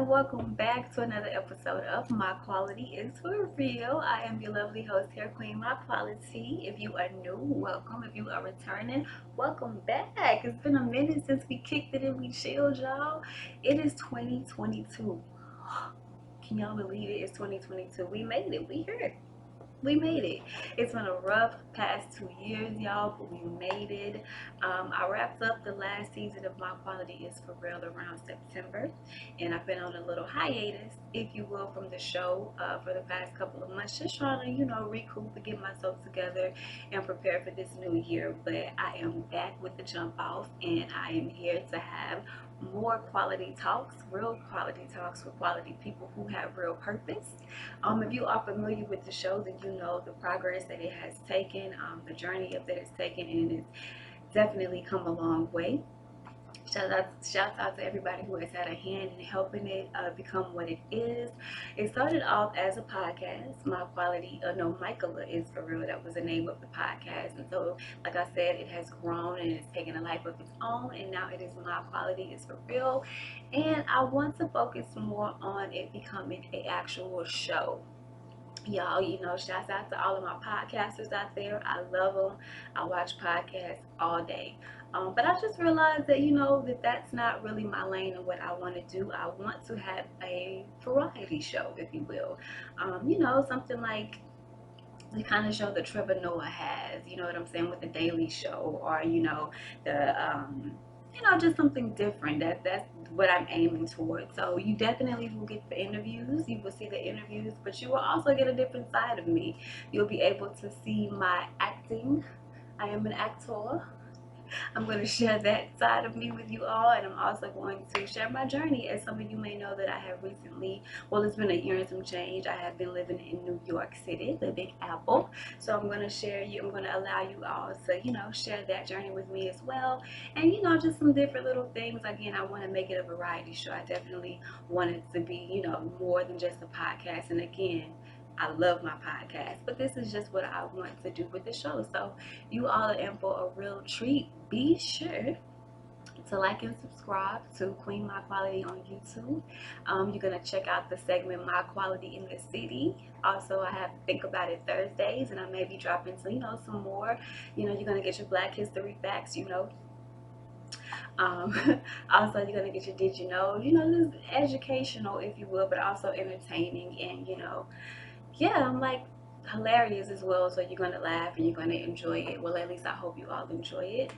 welcome back to another episode of My Quality is for Real. I am your lovely host here, Queen My Quality. If you are new, welcome. If you are returning, welcome back. It's been a minute since we kicked it and we chilled, y'all. It is 2022. Can y'all believe it? It's 2022. We made it. We here. We made it. It's been a rough past 2 years, y'all, but we made it. I wrapped up the last season of My Quality is for Real around September, and I've been on a little hiatus, if you will, from the show for the past couple of months, just trying to, recoup and get myself together and prepare for this new year. But I am back with the jump off, and I am here to have more quality talks, real quality talks with quality people who have real purpose. If you are familiar with the show, then you know the progress that it has taken, the journey that it's taken, and it's definitely come a long way. Shout out to everybody who has had a hand in helping it become what it is. It started off as a podcast. MyQuality is for real. That was the name of the podcast. And so, like I said, it has grown and it's taken a life of its own. And now it is My Quality is for Real. And I want to focus more on it becoming an actual show. Y'all, shouts out to all of my podcasters out there. I love them. I watch podcasts all day. But I just realized that, that's not really my lane and what I want to do. I want to have a variety show, if you will. Something like the kind of show that Trevor Noah has, you know what I'm saying, with the Daily Show, or, just something different. That's what I'm aiming towards. So you definitely will get the interviews. You will see the interviews, but you will also get a different side of me. You'll be able to see my acting. I am an actor. I'm going to share that side of me with you all, and I'm also going to share my journey. As some of you may know, that I have recently, well, it's been a year and some change, I have been living in New York City, the Big Apple. So I'm going to allow you all to, share that journey with me as well. And, just some different little things. Again, I want to make it a variety show. I definitely want it to be, more than just a podcast. And again, I love my podcast, but this is just what I want to do with the show. So you all are in for a real treat. Be sure to like and subscribe to Queen My Quality on YouTube. You're going to check out the segment My Quality in the City. Also, I have Think About It Thursdays, and I may be dropping some more. You're going to get your Black History facts, also, you're going to get your Did You Know, just educational, if you will, but also entertaining, and, I'm like hilarious as well. So you're gonna laugh and you're gonna enjoy it. Well, at least I hope you all enjoy it.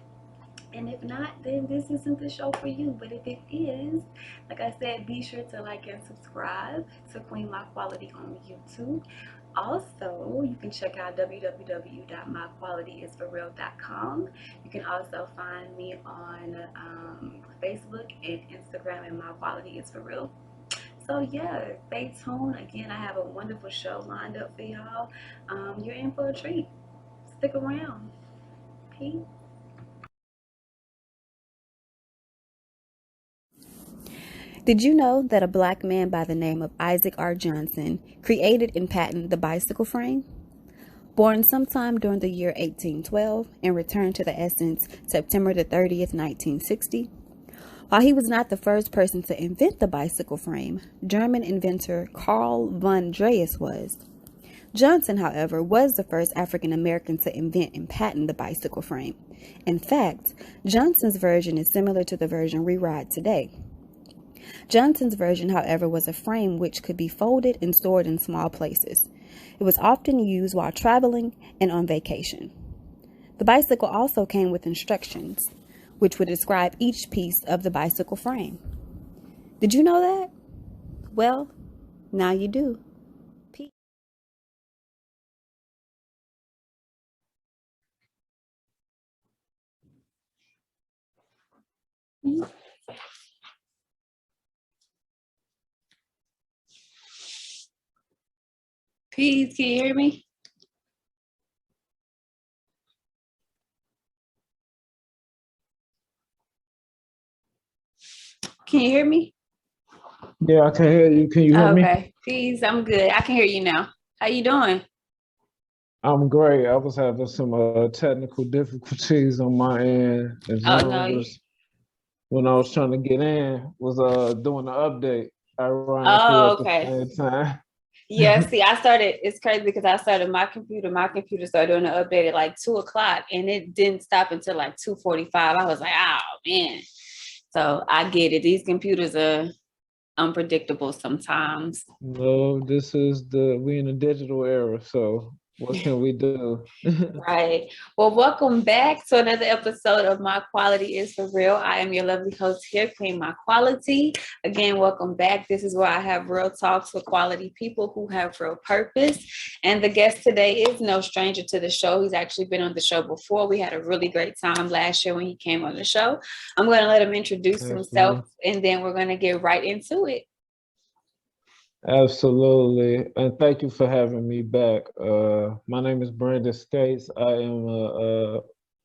And if not, then this isn't the show for you. But if it is, like I said, be sure to like and subscribe to Queen My Quality on YouTube. Also, you can check out www.myqualityisforreal.com. You can also find me on Facebook and Instagram, and My Quality is for Real. So yeah, stay tuned. Again, I have a wonderful show lined up for y'all. You're in for a treat. Stick around. Peace. Did you know that a Black man by the name of Isaac R. Johnson created and patented the bicycle frame? Born sometime during the year 1812 and returned to the Essence September the 30th, 1960. While he was not the first person to invent the bicycle frame, German inventor Carl von Drais was. Johnson, however, was the first African American to invent and patent the bicycle frame. In fact, Johnson's version is similar to the version we ride today. Johnson's version, however, was a frame which could be folded and stored in small places. It was often used while traveling and on vacation. The bicycle also came with instructions, which would describe each piece of the bicycle frame. Did you know that? Well, now you do. Peace. Peace. Can you hear me? Can you hear me? Yeah, I can hear you. Can you hear me? Okay. Peace. I'm good. I can hear you now. How you doing? I'm great. I was having some technical difficulties on my end. And Oh no. when I was trying to get in, was doing the update. ironically Oh, at the okay. same time. Yeah, see, it's crazy because I started my computer started doing the update at like 2 o'clock and it didn't stop until like 2:45. I was like, oh man. So I get it. These computers are unpredictable sometimes. No, we in a digital era, so what can we do? Right. Well, welcome back to another episode of My Quality is for Real. I am your lovely host here, Queen My Quality. Again, welcome back. This is where I have real talks with quality people who have real purpose. And the guest today is no stranger to the show. He's actually been on the show before. We had a really great time last year when he came on the show. I'm going to let him introduce himself Absolutely. and then we're going to get right into it. Absolutely. And thank you for having me back. My name is Brandon Scates. I am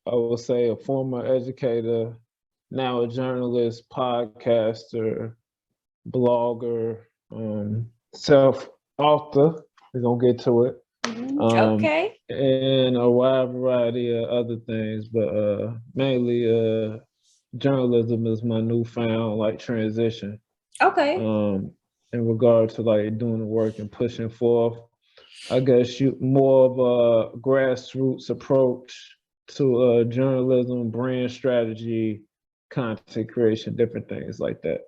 I would say a former educator, now a journalist, podcaster, blogger, self-author. We're gonna get to it. Okay. And a wide variety of other things, but mainly journalism is my newfound like transition. Okay. Um, in regard to like doing the work and pushing forth. I guess you more of a grassroots approach to journalism, brand strategy, content creation, different things like that.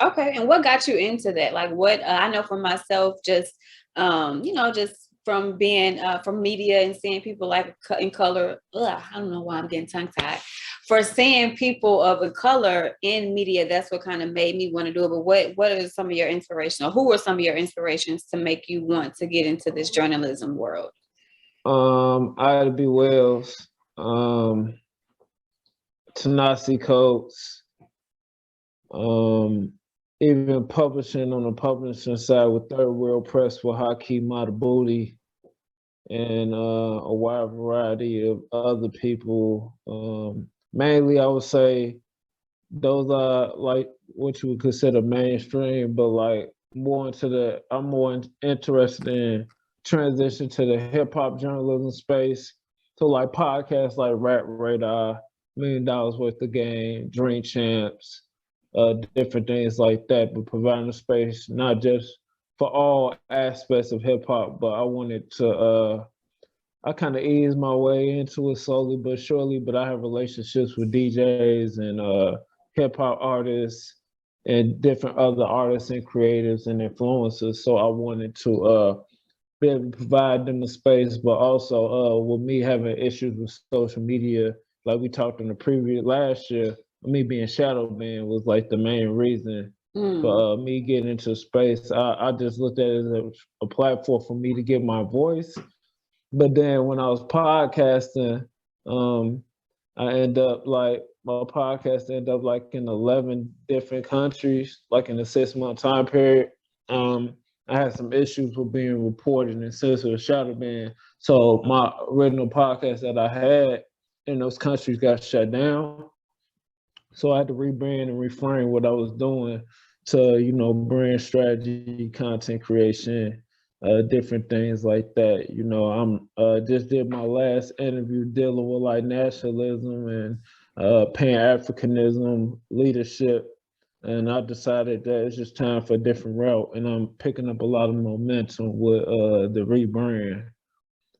Okay. And what got you into that? Like what I know for myself, just just from being from media and seeing people like in color. I don't know why I'm getting tongue tied. For seeing people of a color in media, that's what kind of made me want to do it. But what are some of your inspirational? Who were some of your inspirations to make you want to get into this journalism world? Ida B. Wells, um, Tanasi Coates, um, even publishing on the publishing side with Third World Press with Hakeem Madabouti and a wide variety of other people. Mainly, I would say those are like what you would consider mainstream, but like I'm more interested in transition to the hip hop journalism space. So like podcasts like Rap Radar, $1 million Worth of Game, Dream Champs, different things like that, but providing a space not just for all aspects of hip hop, but I wanted to I kind of eased my way into it slowly but surely, but I have relationships with DJs and hip hop artists and different other artists and creators and influencers. So I wanted to be able to provide them a space, but also with me having issues with social media, like we talked in the previous last year, me being shadow banned was like the main reason for me getting into space. I just looked at it as a platform for me to get my voice, but then when I was podcasting, um, I end up like my podcast ended up like in 11 different countries, like in a 6 month time period. Um, I had some issues with being reported and censored, shadow banned. So my original podcast that I had in those countries got shut down. So I had to rebrand and reframe what I was doing to, brand strategy, content creation, different things like that. I'm just did my last interview dealing with like nationalism and Pan-Africanism leadership. And I decided that it's just time for a different route. And I'm picking up a lot of momentum with the rebrand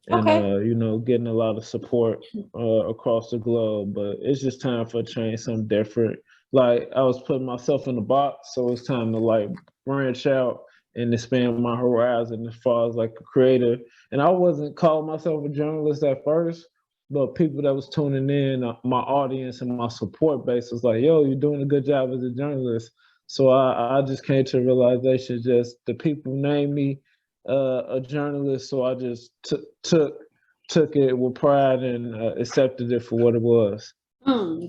and Okay. getting a lot of support across the globe. But it's just time for a change, something different. Like I was putting myself in the box, so it's time to like branch out and expand my horizon as far as like a creator. And I wasn't calling myself a journalist at first, but people that was tuning in, my audience and my support base was like, "Yo, you're doing a good job as a journalist." So I just came to a realization: just the people name me a journalist, so I just took it with pride and accepted it for what it was.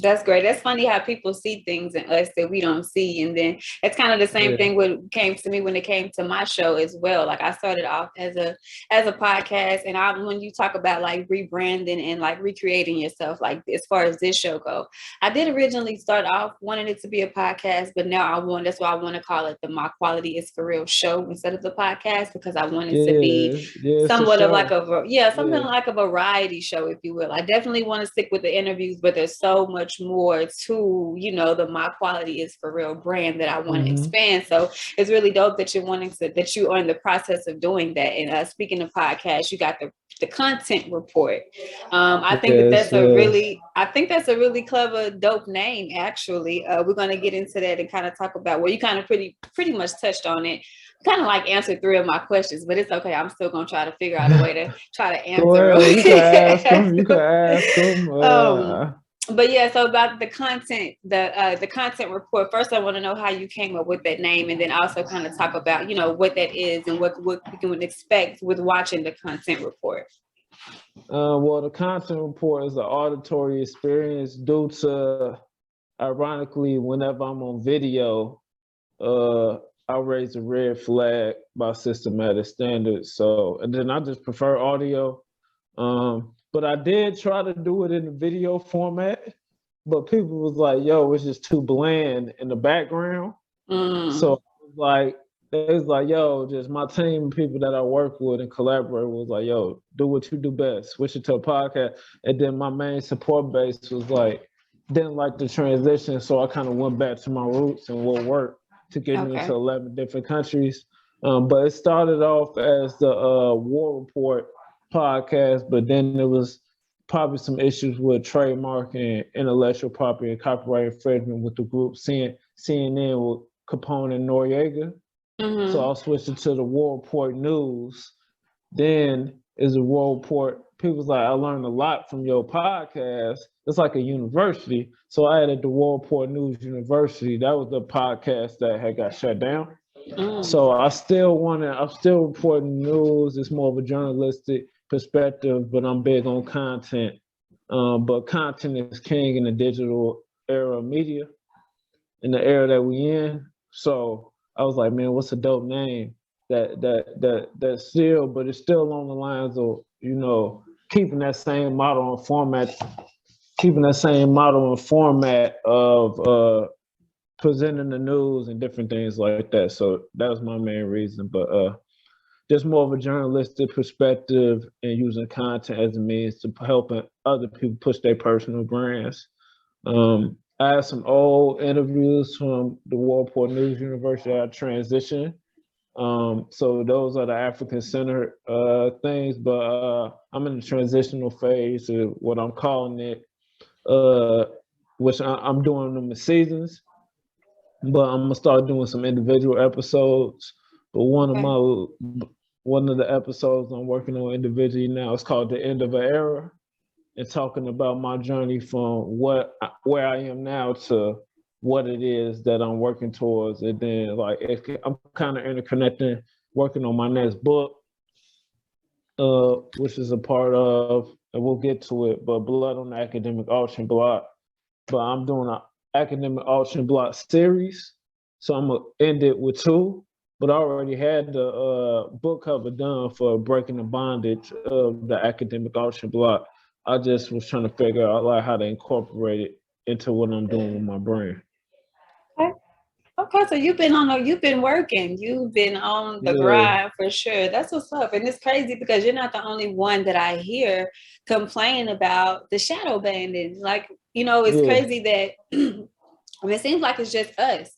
That's great. That's funny how people see things in us that we don't see. And then it's kind of the same Yeah, thing what came to me when it came to my show as well. Like I started off as a podcast, and when you talk about like rebranding and like recreating yourself, like as far as this show go, I did originally start off wanting it to be a podcast, but now that's why I want to call it the My Quality is for Real show instead of the podcast, because I want it to be yeah, it's a somewhat of like show. something Yeah, like a variety show, if you will. I definitely want to stick with the interviews, but there's so much more to, you know, the My Quality is for Real brand that I want to expand. So it's really dope that you're that you are in the process of doing that. And speaking of podcasts, you got the content report. I think that's a really clever, dope name. Actually, we're going to get into that and kind of talk about you kind of pretty much touched on it. Kind of like answered 3 of my questions, but it's okay. I'm still gonna try to figure out a way to try to answer them. You can ask them. But yeah, so about the content, the content report. First, I want to know how you came up with that name, and then also kind of talk about, you know, what that is and what we can expect with watching the content report. Well, the content report is an auditory experience due to, ironically, whenever I'm on video, I raise a red flag by systematic standards. So, and then I just prefer audio. But I did try to do it in the video format, but people was like, yo, it's just too bland in the background. So it was like, yo, just my team, people that I work with and collaborate was like, yo, do what you do best, switch it to a podcast. And then my main support base was like, didn't like the transition. So I kind of went back to my roots and what worked to get me into 11 different countries. But it started off as the War Report podcast, but then there was probably some issues with trademark and intellectual property and copyright infringement with the group CNN with Capone and Noriega. So I switched it to the War Report News. Then is a War Report. People's like, I learned a lot from your podcast. It's like a university. So I added the War Report News University. That was the podcast that had got shut down. So I'm still reporting news. It's more of a journalistic perspective, but I'm big on content. But content is king in the digital era of media, in the era that we in. So I was like, man, what's a dope name that still, but it's still along the lines of, you know, keeping that same model and format, of presenting the news and different things like that. So that was my main reason. But just more of a journalistic perspective and using content as a means to helping other people push their personal brands. I have some old interviews from the War Report News University I transitioned. So those are the African-centered things, but I'm in the transitional phase of what I'm calling it, which I'm doing them in seasons, but I'm gonna start doing some individual episodes. But one of the episodes I'm working on individually now is called The End of an Era, and talking about my journey from where I am now to what it is that I'm working towards. And then I'm kind of interconnecting, working on my next book, which is a part of, and we'll get to it, but Blood on the Academic Auction Block. But I'm doing an academic auction block series. So I'm gonna end it with 2. But I already had the book cover done for Breaking the Bondage of the Academic Auction Block. I just was trying to figure out like how to incorporate it into what I'm doing with my brand. Okay, so you've been working, you've been on the grind for sure. That's what's up. And it's crazy because you're not the only one that I hear complain about the shadow banning. Like, you know, it's crazy that it seems like it's just us.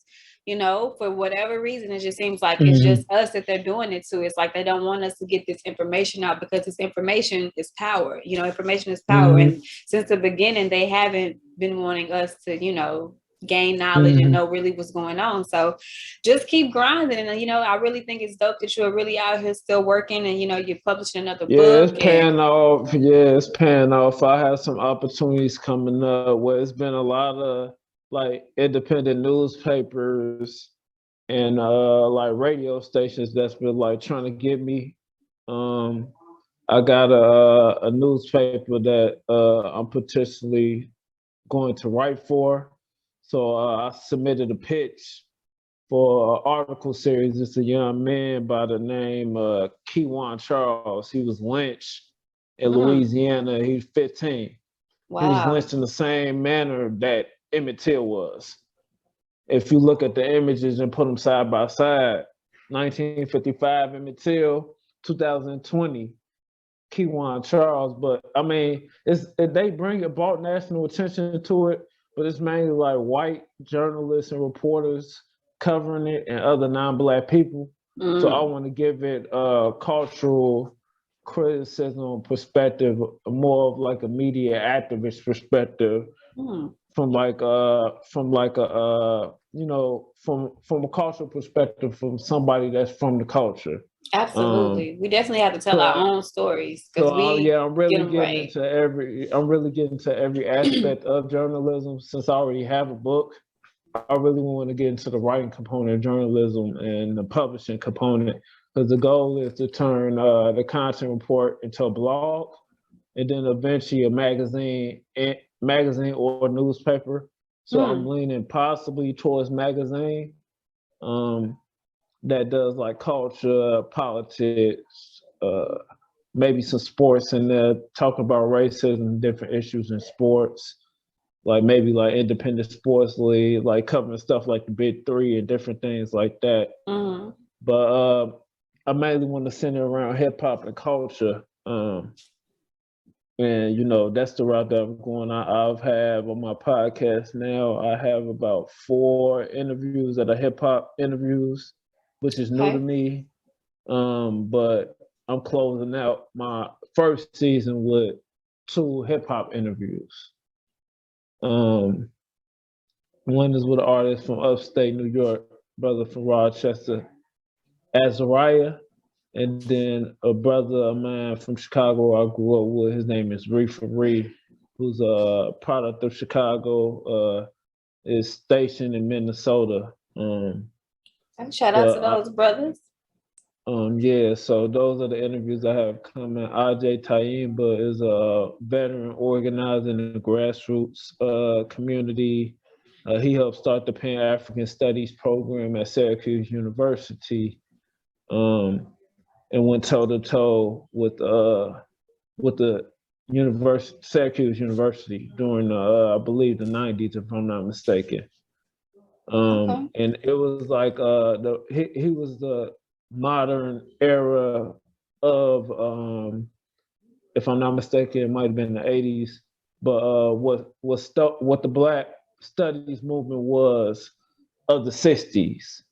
You know, for whatever reason, it just seems like it's just us that they're doing it to. It's like they don't want us to get this information out because this information is power. You know, information is power. And since the beginning, they haven't been wanting us to, you know, gain knowledge and know really what's going on. So just keep grinding. And, you know, I really think it's dope that you're really out here still working and, you know, you're publishing another book. It's paying off. Yeah, it's paying off. I have some opportunities coming up where it's been a lot of like independent newspapers and like radio stations that's been like trying to get me. I got a newspaper that I'm potentially going to write for. So I submitted a pitch for an article series. It's a young man by the name Keywan Charles. He was lynched in Louisiana. He was 15. Wow. He was lynched in the same manner that Emmett Till was. If you look at the images and put them side by side, 1955 Emmett Till, 2020 Keywan Charles, but I mean, they brought national attention to it, but it's mainly like white journalists and reporters covering it and other non-black people. So I want to give it a cultural criticism perspective, more of like a media activist perspective, from like from a cultural perspective, from somebody that's from the culture. Absolutely. We definitely have to tell our own stories because we I'm really getting into every aspect of journalism. Since I already have a book, I really want to get into the writing component of journalism and the publishing component, because the goal is to turn the content report into a blog, and then eventually a magazine or newspaper. So I'm leaning possibly towards magazine. That does like culture, politics, maybe some sports in there, talking about racism, different issues in sports, like maybe like independent sports league, like covering stuff like the Big Three and different things like that. But I mainly want to center around hip hop and culture. And that's the route that I'm going. I've had on my podcast now. I have about 4 interviews that are hip hop interviews, which is new to me. But I'm closing out my first season with 2 hip hop interviews. One is with an artist from upstate New York, brother from Rochester, Azariah, and then a brother of mine from Chicago I grew up with. His name is Reefer Reed, who's a product of Chicago, is stationed in Minnesota. Shout out to those brothers. Yeah, so those are the interviews I have coming. Ajay Taimba is a veteran organizer in the grassroots community. He helped start the Pan African Studies program at Syracuse University, and went toe to toe with the Syracuse University during I believe the '90s, if I'm not mistaken. And it was like he was the modern era of, if I'm not mistaken, it might have been the '80s. But what the Black Studies movement was of the '60s.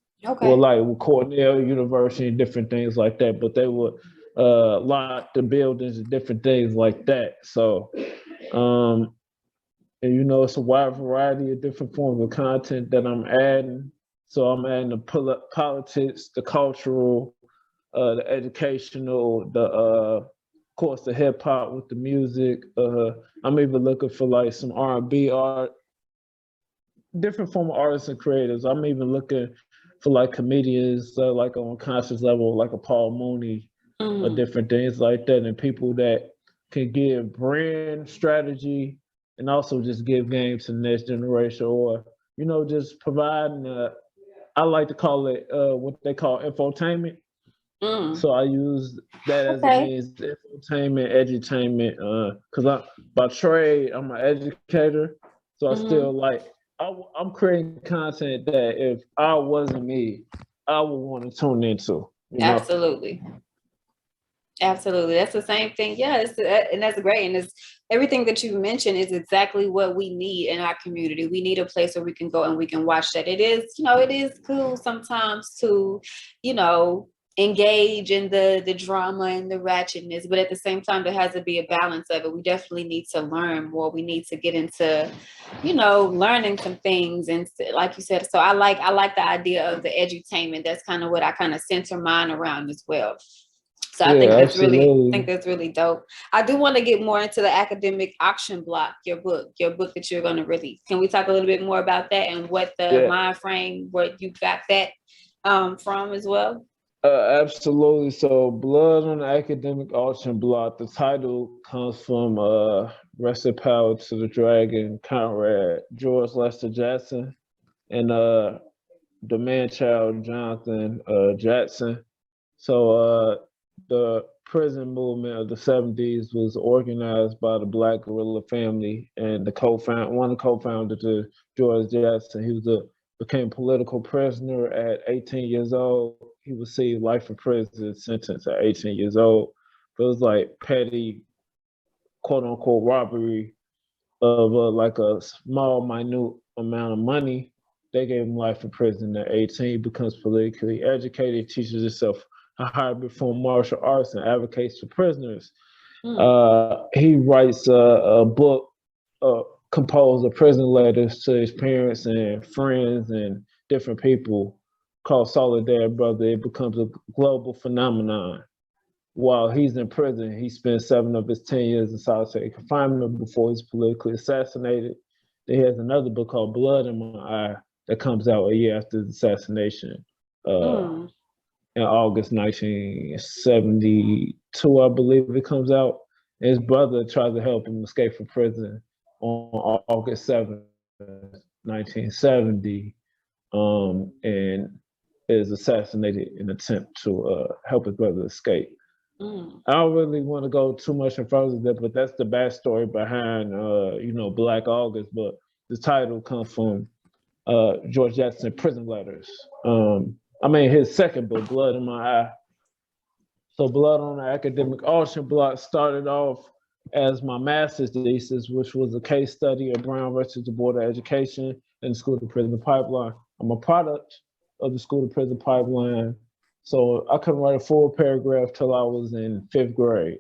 Well, like with Cornell University and different things like that. But they would lock the buildings and different things like that. So, and it's a wide variety of different forms of content that I'm adding. So I'm adding the politics, the cultural, the educational, of course, the hip hop with the music. I'm even looking for like some R&B art, different form of artists and creators. I'm even looking for like comedians, like on a conscious level, like a Paul Mooney, or different things like that, and people that can give brand strategy and also just give games to the next generation, or just providing. I like to call it what they call infotainment. So I use that as a means, infotainment, edutainment, because by trade I'm an educator, so I still like. I'm creating content that if I wasn't me, I would want to tune into. Absolutely. Absolutely. That's the same thing. Yeah. And that's great. And it's everything that you mentioned is exactly what we need in our community. We need a place where we can go and we can watch that. It is, it is cool sometimes to, engage in the drama and the ratchetness, but at the same time, there has to be a balance of it. We definitely need to learn more. We need to get into, learning some things. And like you said, so I like the idea of the edutainment. That's kind of what I kind of center mine around as well. So I think that's really dope. I do want to get more into the academic auction block, your book that you're going to release. Can we talk a little bit more about that and what the mind frame, what you got that from as well? Absolutely. So, Blood on the Academic Auction Block. The title comes from Rest in Power to the Dragon, Conrad George Lester Jackson, and the man-child Jonathan Jackson. So, the prison movement of the '70s was organized by the Black guerrilla family, and one of the co-founders of George Jackson. He became political prisoner at 18 years old. He received life in prison sentence at 18 years old It was like petty, quote unquote, robbery of like a small, minute amount of money. They gave him life in prison at 18. He becomes politically educated, teaches himself how to perform martial arts, and advocates for prisoners. He writes a book composed of prison letters to his parents and friends and different people called Solidarity Brother. It becomes a global phenomenon. While he's in prison, he spends 7 of his 10 years in solitary confinement before he's politically assassinated. Then he has another book called Blood in My Eye that comes out a year after his assassination in August 1972, I believe it comes out. And his brother tries to help him escape from prison on August 7th, 1970, and is assassinated in an attempt to help his brother escape. I don't really want to go too much in further of that, but that's the backstory behind, Black August. But the title comes from George Jackson Prison Letters. His second book, Blood in My Eye. So Blood on the Academic Auction Block started off as my master's thesis, which was a case study of Brown versus the Board of Education and the School to Prison Pipeline. I'm a product of the School to Prison Pipeline. So I couldn't write a full paragraph till I was in 5th grade.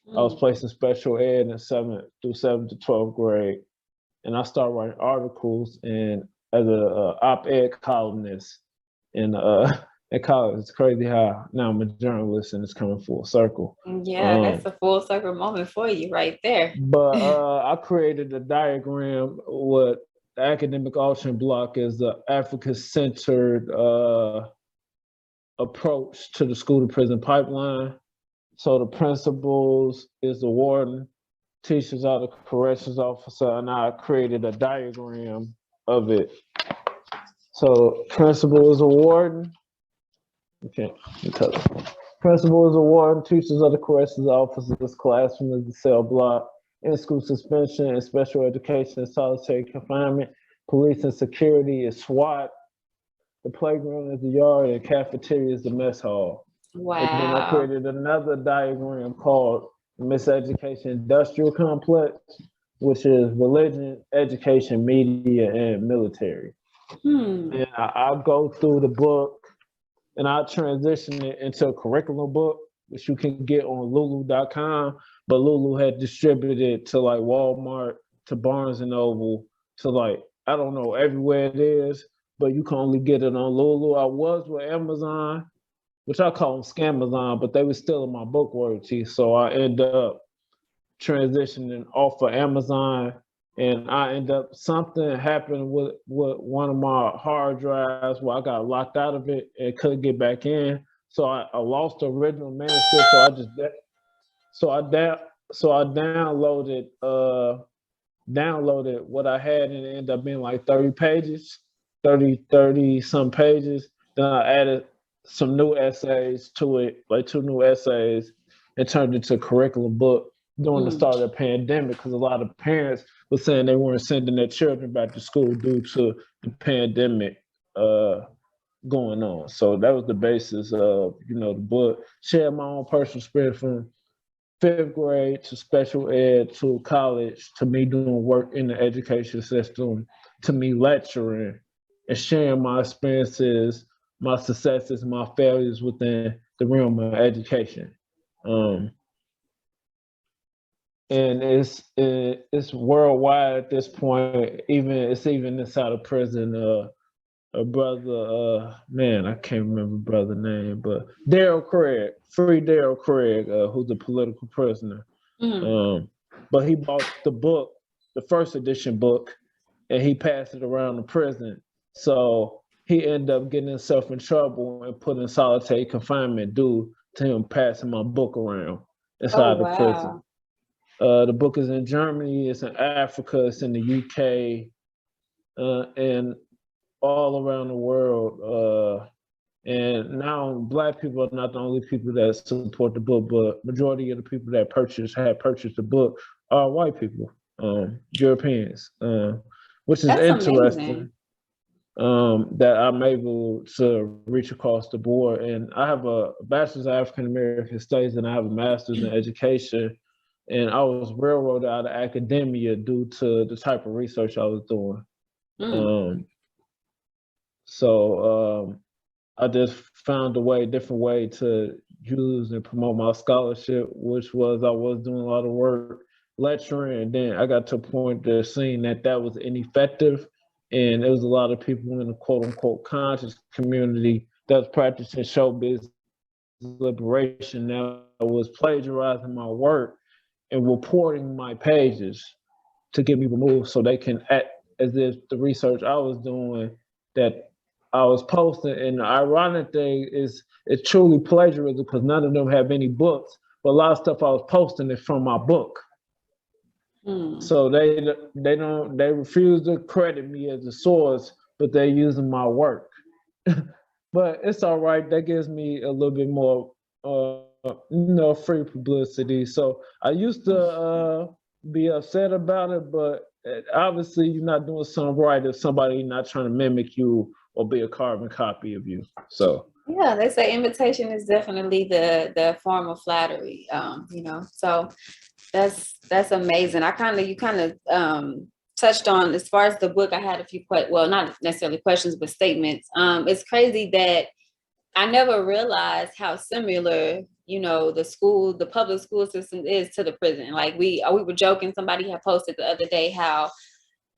I was placed in special ed in 7th to 12th grade. And I started writing articles and as a op-ed columnist in college. It's crazy how now I'm a journalist and it's coming full circle. Yeah, that's a full circle moment for you right there. But I created a diagram. What the academic auction block is the Africa-centered approach to the school to prison pipeline. So the principals is the warden, teachers are the corrections officer, and I created a diagram of it. So principal is a warden. Okay, because principal is a warden, teachers are the corrections officers, classroom is the cell block, in-school suspension and special education is solitary confinement, police and security is SWAT, the playground is the yard, and cafeteria is the mess hall. Wow. And then I created another diagram called Miseducation Industrial Complex, which is religion, education, media, and military. And I'll go through the book and I'll transition it into a curriculum book, which you can get on lulu.com. But Lulu had distributed it to like Walmart, to Barnes and Noble, to like, I don't know, everywhere it is, but you can only get it on Lulu. I was with Amazon, which I call them Scamazon, but they were still in my book royalty. So I end up transitioning off of Amazon, and I end up, something happened with one of my hard drives where I got locked out of it and couldn't get back in. So I lost the original manuscript. So I downloaded what I had, and it ended up being like 30 pages, 30 some pages. Then I added some new essays to it, like 2 new essays, and turned it into a curriculum book during the start of the pandemic, because a lot of parents were saying they weren't sending their children back to school due to the pandemic going on. So that was the basis of, the book. Share my own personal experience from 5th grade to special ed to college, to me doing work in the education system, to me lecturing and sharing my experiences, my successes, my failures within the realm of education. And it's worldwide at this point. It's even inside of prison. A brother, I can't remember brother's name, but Daryl Craig, free Daryl Craig, who's a political prisoner. But he bought the book, the first edition book, and he passed it around the prison. So he ended up getting himself in trouble and put in solitary confinement due to him passing my book around inside the prison. The book is in Germany, it's in Africa, it's in the UK, and all around the world. And now Black people are not the only people that support the book, but majority of the people that have purchased the book are white people, Europeans, which is interesting. Amazing. that I'm able to reach across the board. And I have a bachelor's of African American studies, and I have a master's in education. And I was railroaded out of academia due to the type of research I was doing. Mm. Um, so I just found different way to use and promote my scholarship, which was I was doing a lot of work lecturing, and then I got to a point that seeing that was ineffective, and there was a lot of people in the quote unquote conscious community that was practicing show business liberation that was plagiarizing my work and reporting my pages to get me removed so they can act as if the research I was doing that I was posting. And the ironic thing is it's truly plagiarism because none of them have any books, but a lot of stuff I was posting is from my book. So they refuse to credit me as a source, but they're using my work. But it's all right. That gives me a little bit more, free publicity. So I used to be upset about it, but obviously you're not doing something right if somebody not trying to mimic you or be a carbon copy of you. So Yeah, they say imitation is definitely the form of flattery. So that's amazing. You kind of touched on, as far as the book, I had a few well, not necessarily questions, but statements. It's crazy that I never realized how similar, the public school system is to the prison. Like we were joking, somebody had posted the other day how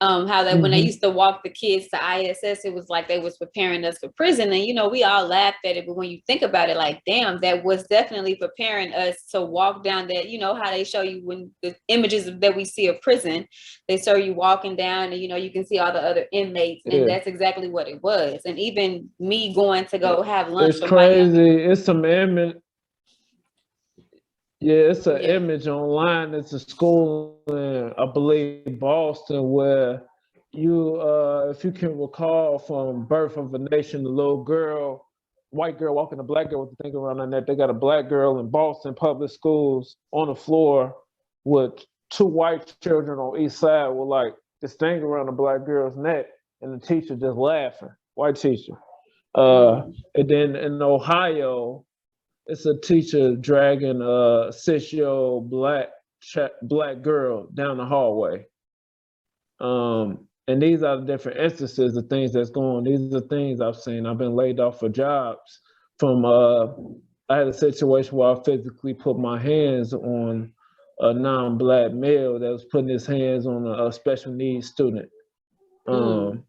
that when they used to walk the kids to ISS, it was like they was preparing us for prison. And, we all laughed at it. But when you think about it, like, damn, that was definitely preparing us to walk down that, how they show you when the images that we see of prison, they show you walking down and, you can see all the other inmates. And that's exactly what it was. And even me going to go have lunch with my crazy. It's some image. Yeah, it's an image online. It's a school in, I believe, Boston, where if you can recall from Birth of a Nation, the little girl, white girl walking a black girl with the thing around her neck. They got a black girl in Boston public schools on the floor with two white children on each side with like this thing around the black girl's neck, and the teacher just laughing, white teacher. And then in Ohio, it's a teacher dragging a 6-year-old black girl down the hallway. And these are the different instances of things that's going on. These are things I've seen. I've been laid off for jobs from I had a situation where I physically put my hands on a non-black male that was putting his hands on a special needs student. And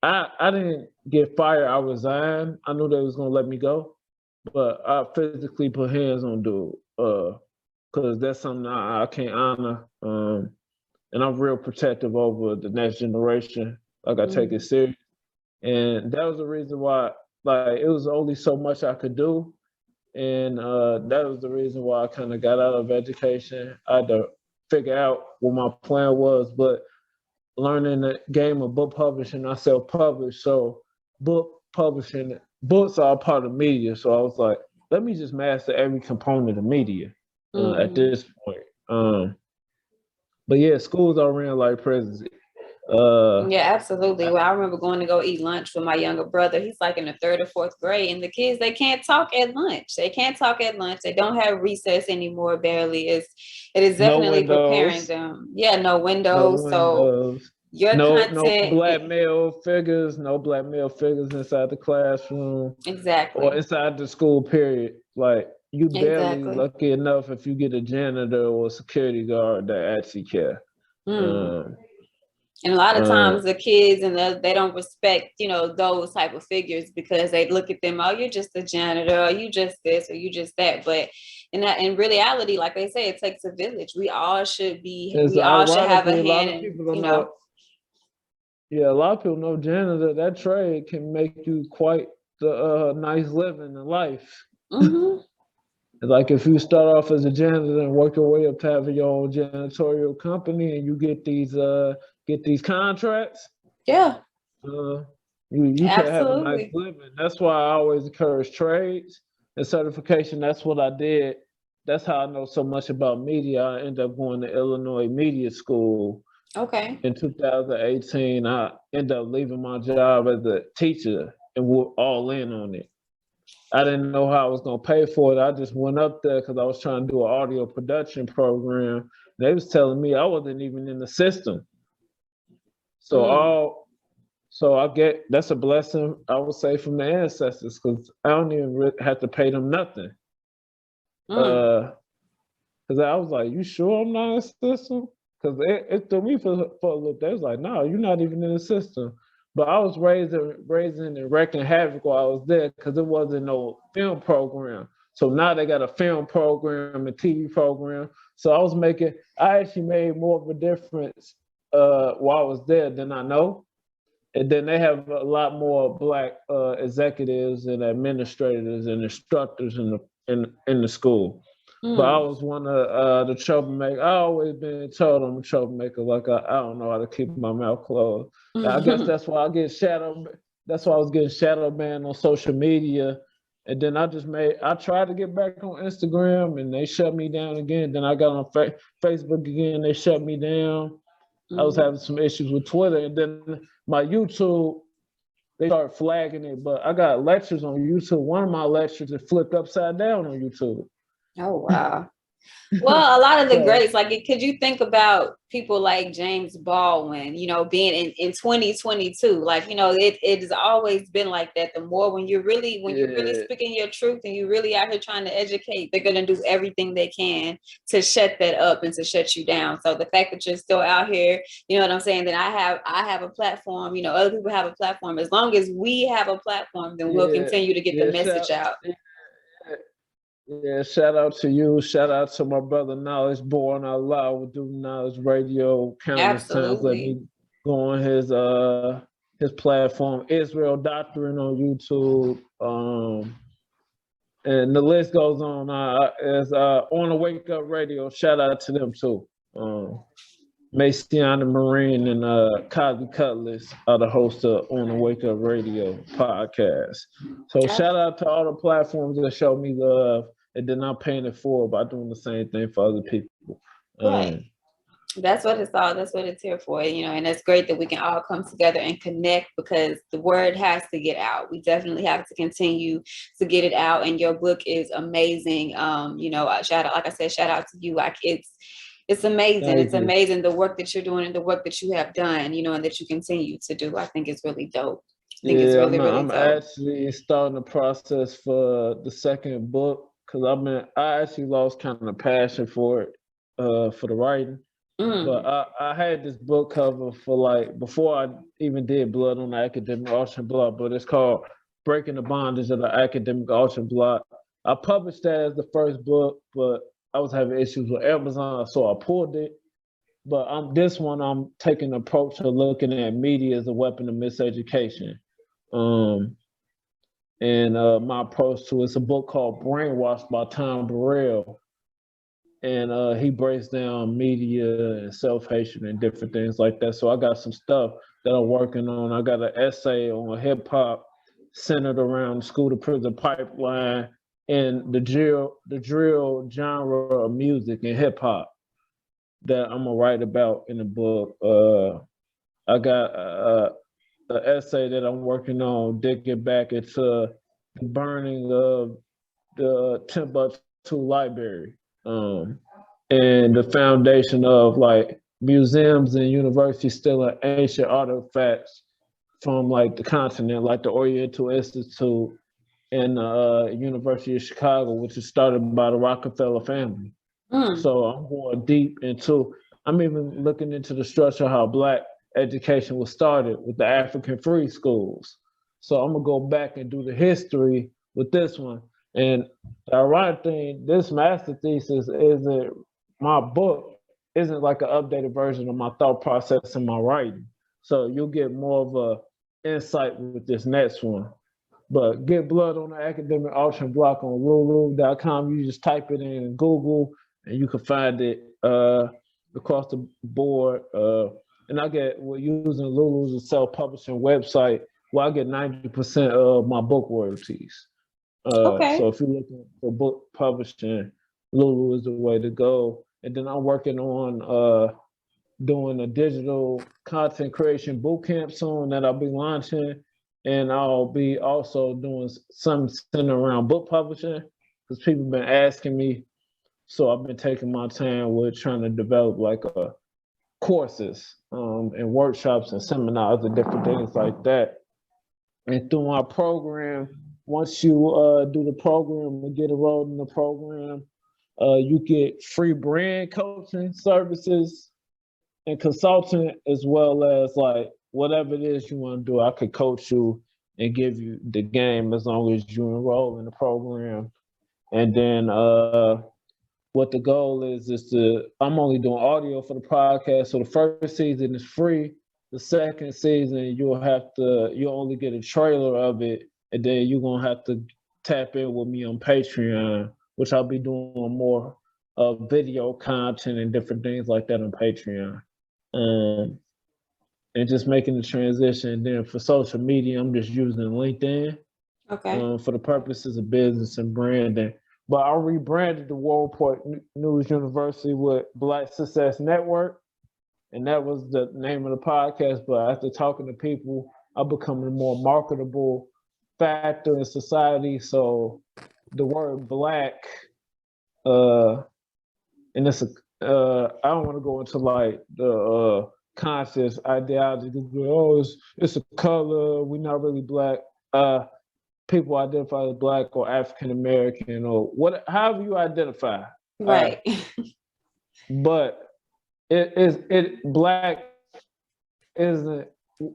I didn't get fired. I resigned. I knew they was gonna let me go, but I physically put hands on dude, because that's something I can't honor. And I'm real protective over the next generation. Like I take it serious, and that was the reason why. Like it was only so much I could do, and that was the reason why I kind of got out of education. I had to figure out what my plan was, but learning the game of book publishing, I self-published. So book publishing, books are a part of media. So I was like, let me just master every component of media at this point. But yeah, schools are ran like prisons. Yeah, absolutely. Well, I remember going to go eat lunch with my younger brother. He's like in the 3rd or 4th grade, and the kids, they can't talk at lunch. They can't talk at lunch. They don't have recess anymore, barely. It is definitely preparing them. Yeah, no windows. So your content. No black male figures inside the classroom. Exactly. Or inside the school period. Like you barely lucky enough if you get a janitor or a security guard that actually care. And a lot of times the kids and they don't respect, those type of figures because they look at them, oh, you're just a janitor, or you just this, or you just that. But in reality, like they say, it takes a village. We all should have a hand in, Yeah, a lot of people know janitor, that trade can make you quite the nice living in life. Like if you start off as a janitor and work your way up to having your own janitorial company and you get these contracts. Yeah. You can have a nice living. That's why I always encourage trades and certification. That's what I did. That's how I know so much about media. I ended up going to Illinois Media School Okay. In 2018, I ended up leaving my job as a teacher and we're all in on it. I didn't know how I was gonna pay for it. I just went up there because I was trying to do an audio production program. They was telling me I wasn't even in the system. So Mm. all so I get that's a blessing I would say from the ancestors because I don't even have to pay them nothing. Mm. Uh, because I was like, "You sure I'm not in the system?" Because it threw me for a little. They was like, "No, you're not even in the system." But I was raising and wrecking havoc while I was there because it wasn't no film program. So now they got a film program and TV program. So I actually made more of a difference while I was there than I know. And then they have a lot more black executives and administrators and instructors in the school. But I Mm. was one of the troublemakers. I always been told I'm a troublemaker. Like I don't know how to keep my mouth closed. I guess that's why I get shadow. That's why I was getting shadow banned on social media. And then I tried to get back on Instagram and they shut me down again. Then I got on Facebook again. They shut me down. I was Mhm. having some issues with Twitter. And then my YouTube, they start flagging it. But I got lectures on YouTube. One of my lectures is flipped upside down on YouTube. Oh, wow. Well, a lot of the So greats, like, could you think about people like James Baldwin, being in 2022? Like, it has always been like that. The more when you're really yeah, speaking your truth and you really out here trying to educate, they're gonna do everything they can to shut that up and to shut you down. So the fact that you're still out here, you know what I'm saying, that I have a platform, other people have a platform. As long as we have a platform, then we'll yeah, continue to get the yeah. message out. Shout out to you. Shout out to my brother Knowledge Born Out Loud with Do Knowledge Radio countless times. Let Absolutely. me go on his platform, Israel Doctrine on YouTube. And the list goes on. As on the Wake Up Radio, shout out to them too. Maciana Marine and Cosby Cutlass are the hosts of On the Wake Up Radio podcast. So shout out to all the platforms that show me love and then I'm paying it forward by doing the same thing for other people. Right. That's what it's here for, and it's great that we can all come together and connect because the word has to get out. We definitely have to continue to get it out. And your book is amazing. Shout out, like I said, shout out to you. Like it's amazing. Thank It's you. amazing the work that you're doing and the work that you have done, and that you continue to do. I think it's really dope. I think it's Yeah, really, really I'm dope. actually starting the process for the second book because I actually lost kind of passion for it, for the writing. But Mm. I had this book cover for like before I even did Blood on the Academic Auction Block, but it's called Breaking the Bondage of the Academic Auction Block. I published that as the first book, but I was having issues with Amazon, so I pulled it. But this one I'm taking the approach of looking at media as a weapon of miseducation. Um, and my approach to it's a book called Brainwashed by Tom Burrell, and he breaks down media and self-hatred and different things like that. So I got some stuff that I'm working on. I got an essay on hip hop centered around the school to prison pipeline and the drill genre of music and hip hop that I'm gonna write about in the book. I got an essay that I'm working on digging back into the burning of the Timbuktu Library. And the foundation of like museums and universities stealing ancient artifacts from like the continent, like the Oriental Institute and the University of Chicago, which is started by the Rockefeller family. Mm. So I'm going deep into. I'm even looking into the structure of how Black education was started with the African free schools. So I'm gonna go back and do the history with this one. And the ironic thing, this master thesis isn't my book, isn't like an updated version of my thought process and my writing. So you'll get more of a insight with this next one. But get blood on the academic auction block on lulu.com. You just type it in Google and you can find it across the board. And I get we're using Lulu's a self-publishing website where I get 90% of my book royalties. So Okay. if you're looking for book publishing, Lulu is the way to go. And then I'm working on doing a digital content creation boot camp soon that I'll be launching. And I'll be also doing something centered around book publishing because people have been asking me. So I've been taking my time with trying to develop like courses and workshops and seminars and different things like that. And through our program, once you do the program and get enrolled in the program, you get free brand coaching services and consulting, as well as like whatever it is you want to do. I could coach you and give you the game as long as you enroll in the program. And then what the goal is to, I'm only doing audio for the podcast. So the first season is free. The second season, you'll only get a trailer of it. And then you're going to have to tap in with me on Patreon, which I'll be doing more video content and different things like that on Patreon. And just making the transition. And then for social media, I'm just using LinkedIn for the purposes of business and branding. But I rebranded the World Report News University with Black Success Network. And that was the name of the podcast. But after talking to people, I'm becoming a more marketable factor in society. So the word Black, and it's I don't want to go into like the conscious ideology. Oh, it's a color. We're not really Black. People identify as Black or African American or however you identify. Right. But Black isn't,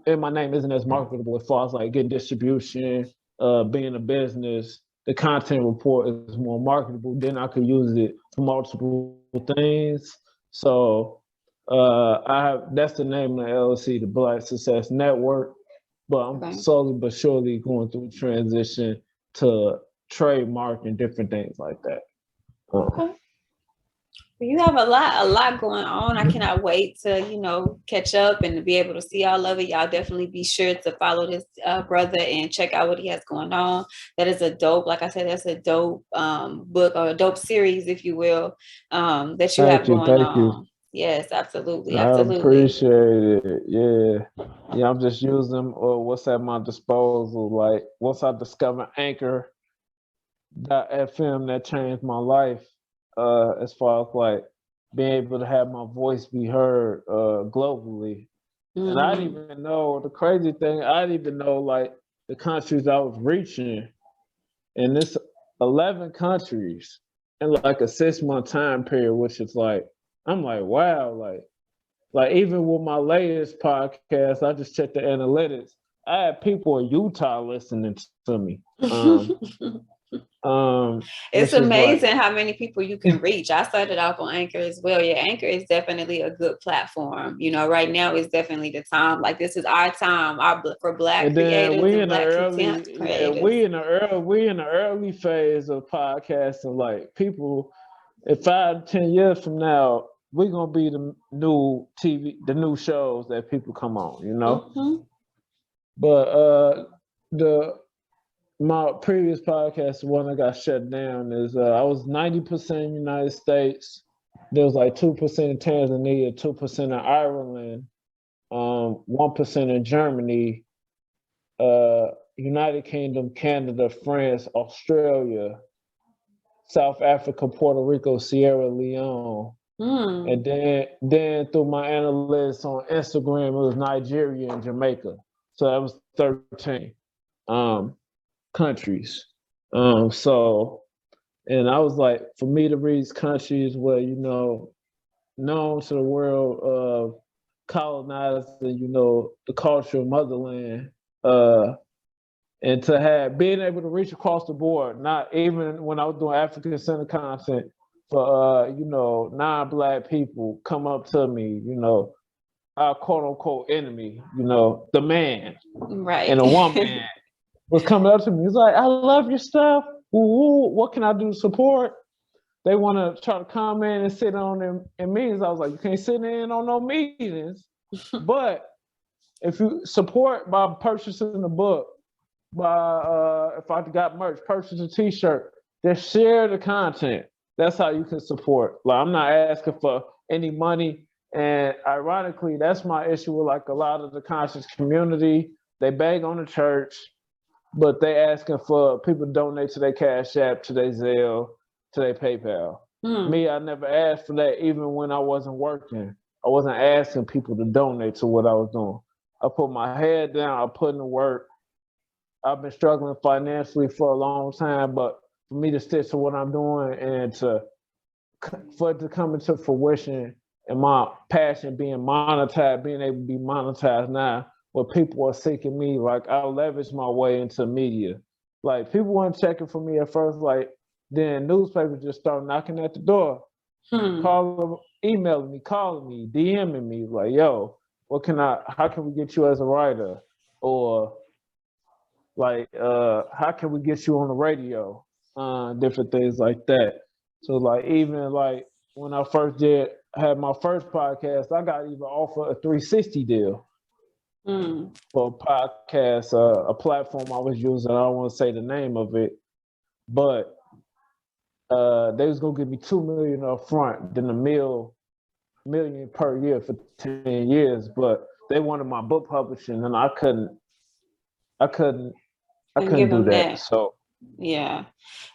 and my name isn't as marketable as far as like getting distribution, being a business. The content report is more marketable. Then I could use it for multiple things. So that's the name of the LLC, the Black Success Network. But I'm slowly but surely going through a transition to trademark and different things like that. Okay. You have a lot going on. I cannot wait to, catch up and to be able to see all of it. Y'all definitely be sure to follow this brother and check out what he has going on. That is a dope, like I said, that's a dope book or a dope series, if you will, that you have going on. You. Yes, absolutely. I appreciate it. Yeah, I'm just using what's at my disposal. Like once I discovered Anchor.fm, that changed my life. As far as like being able to have my voice be heard globally. Mm-hmm. And I didn't even know, the crazy thing, I didn't even know like the countries I was reaching. And this 11 countries in like a 6-month time period, which is like, I'm like, wow, like even with my latest podcast, I just checked the analytics. I had people in Utah listening to me. It's amazing how many people you can reach. I started off on Anchor as well. Yeah, Anchor is definitely a good platform. Right now is definitely the time. Like this is our time, for Black creators and Black content creators. We in the early phase of podcasting. Like people, in 5-10 years from now, we're gonna be the new TV, the new shows that people come on. Mm-hmm. But my previous podcast, the one that got shut down, is I was 90% in the United States. There was like 2% in Tanzania, 2% in Ireland, 1% in Germany, United Kingdom, Canada, France, Australia, South Africa, Puerto Rico, Sierra Leone. And then through my analytics on Instagram, it was Nigeria and Jamaica. So that was 13. Countries. So, and I was like, for me to reach countries where, known to the world of colonizing, the culture of motherland, and to being able to reach across the board, not even when I was doing African-centered content for, non-Black people come up to me, our quote-unquote enemy, the man. Right. And a woman. Was coming up to me. He's like, I love your stuff. Ooh, what can I do to support? They want to try to come in and sit on them in meetings. I was like, you can't sit in on no meetings. But if you support by purchasing the book, by if I got merch, purchase a t-shirt, just share the content. That's how you can support. Like I'm not asking for any money. And ironically, that's my issue with like a lot of the conscious community. They beg on the church, but they asking for people to donate to their Cash App, to their Zelle, to their PayPal. Me, I never asked for that even when I wasn't working. I wasn't asking people to donate to what I was doing. I put my head down, I put in the work. I've been struggling financially for a long time, but for me to stick to what I'm doing and for it to come into fruition and my passion being monetized, being able to be monetized now, where people are seeking me, like I leverage my way into media. Like people weren't checking for me at first, like then newspapers just start knocking at the door, calling, emailing me, calling me, DMing me, like, yo, how can we get you as a writer? Or like how can we get you on the radio? Different things like that. So like even like when I first had my first podcast, I got even offered a 360 deal for a podcast, a platform I was using. I don't want to say the name of it, but they was gonna give me $2 million up front, then $1 million per year for 10 years. But they wanted my book publishing, and I couldn't give do them that. that. So yeah,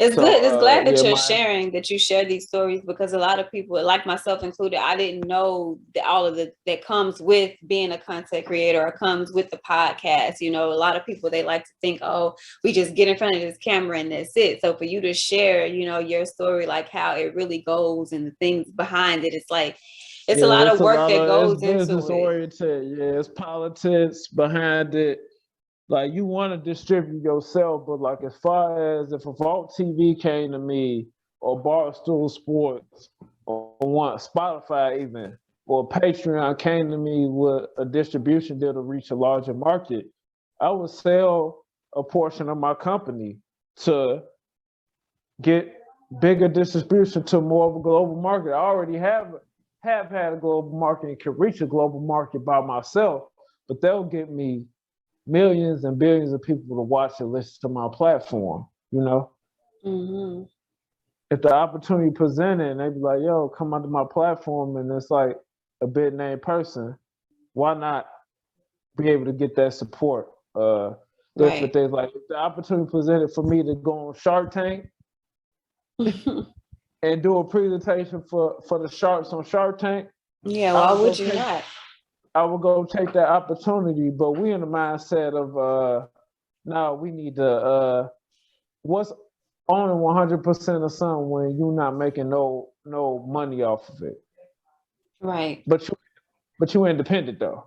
it's good. It's glad that you're sharing, that you share these stories, because a lot of people, like myself included, I didn't know that all of that comes with being a content creator or comes with the podcast. You know, a lot of people, they like to think, oh, we just get in front of this camera and that's it. So for you to share, you know, your story, like how it really goes and the things behind it, it's like, it's a lot of work that goes into it. It's business oriented. Yeah, it's politics behind it. Like you want to distribute yourself, but like as far as if Vault TV came to me or Barstool Sports or Spotify even or Patreon came to me with a distribution deal to reach a larger market, I would sell a portion of my company to get bigger distribution to more of a global market. I already have had a global market and can reach a global market by myself, but they'll get me millions and billions of people to watch and listen to my platform, you know? If the opportunity presented and they be like, yo, come onto my platform and it's like a big name person, why not be able to get that support? Different things. Like if the opportunity presented for me to go on Shark Tank and do a presentation for the sharks on Shark Tank. Yeah, why would you not? I would go take that opportunity, but we in the mindset of now we need to what's owning 100% of something when you're not making no money off of it. Right. But you independent though.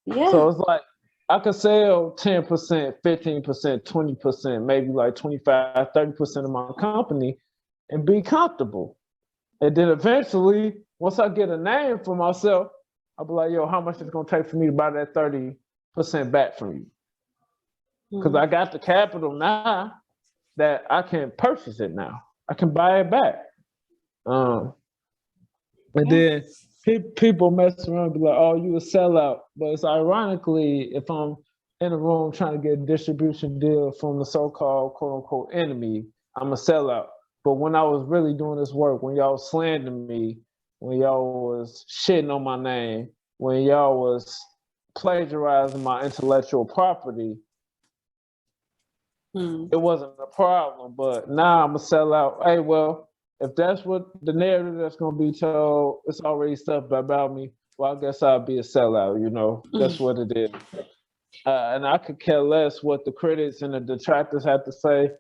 Yeah. So it's like I could sell 10%, 15%, 20%, maybe like 25, 30% of my company and be comfortable. And then eventually, once I get a name for myself, I'll be like, yo, how much it's gonna take for me to buy that 30% back from you? Because I got the capital now that I can purchase it now. I can buy it back. And then people mess around and be like, oh, you a sellout. But it's ironically, if I'm in a room trying to get a distribution deal from the so-called quote unquote enemy, I'm a sellout. But when I was really doing this work, when y'all slandering me, when y'all was shitting on my name, when y'all was plagiarizing my intellectual property, it wasn't a problem. But now I'm a sellout. Hey, well, if that's what the narrative that's going to be told, it's already stuff about me. Well, I guess I'll be a sellout, you know. That's what it is. And I could care less what the critics and the detractors have to say.